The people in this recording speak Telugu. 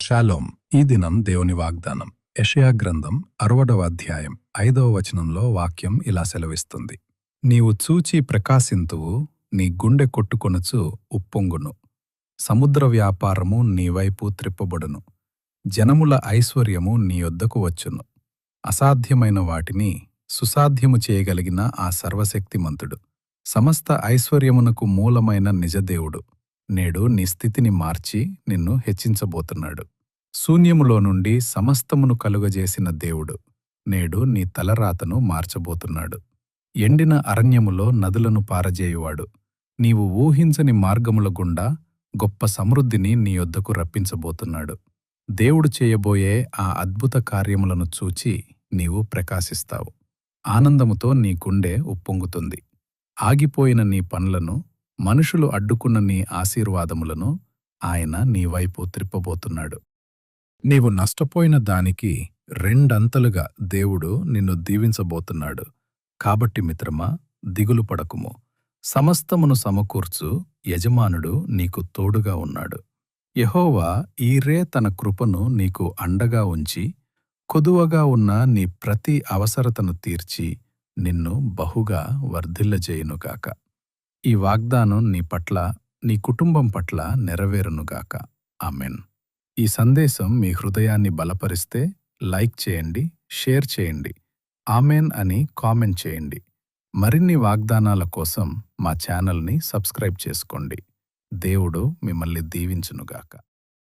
షాలోం. ఈ దినం దేవుని వాగ్దానం యెషయా గ్రంథం 60వ అధ్యాయం 5వ వచనంలో వాక్యం ఇలా సెలవిస్తుంది. నీవు చూచి ప్రకాశింతువు, నీ గుండె కొట్టుకొనుచు ఉప్పొంగును. సముద్ర వ్యాపారము నీవైపు త్రిప్పబడును. జనముల ఐశ్వర్యము నీ యొద్దకు వచ్చును. అసాధ్యమైన వాటిని సుసాధ్యము చేయగలిగిన ఆ సర్వశక్తిమంతుడు, సమస్త ఐశ్వర్యమునకు మూలమైన నిజదేవుడు నేడు నీ స్థితిని మార్చి నిన్ను హెచ్చించబోతున్నాడు. శూన్యములో నుండి సమస్తమును కలుగజేసిన దేవుడు నేడు నీ తలరాతను మార్చబోతున్నాడు. ఎండిన అరణ్యములో నదులను పారజేయువాడు, నీవు ఊహించని మార్గముల గుండా గొప్ప సమృద్ధిని నీ యొద్దకు రప్పించబోతున్నాడు. దేవుడు చేయబోయే ఆ అద్భుత కార్యములను చూచి నీవు ప్రకాశిస్తావు. ఆనందముతో నీ గుండె ఉప్పొంగుతుంది. ఆగిపోయిన నీ పనులను, మనుషులు అడ్డుకున్న నీ ఆశీర్వాదములను ఆయన నీ వైపు త్రిప్పబోతున్నాడు. నీవు నష్టపోయిన దానికి రెండంతలుగా దేవుడు నిన్ను దీవించబోతున్నాడు. కాబట్టి మిత్రమా, దిగులు పడకుము. సమస్తమును సమకూర్చు యజమానుడు నీకు తోడుగా ఉన్నాడు. యెహోవా ఈరే తన కృపను నీకు అండగా ఉంచి, కొదువగా ఉన్న నీ ప్రతి అవసరతను తీర్చి నిన్ను బహుగా వర్ధిల్లజేయునుగాక. ఈ వాగ్దానం నీ పట్ల, నీ కుటుంబం పట్ల నెరవేరునుగాక. ఆమెన్. ఈ సందేశం మీ హృదయాన్ని బలపరిస్తే లైక్ చేయండి, షేర్ చేయండి, ఆమెన్ అని కామెంట్ చేయండి. మరిన్ని వాగ్దానాల కోసం మా ఛానల్ని సబ్స్క్రైబ్ చేసుకోండి. దేవుడు మిమ్మల్ని దీవించునుగాక.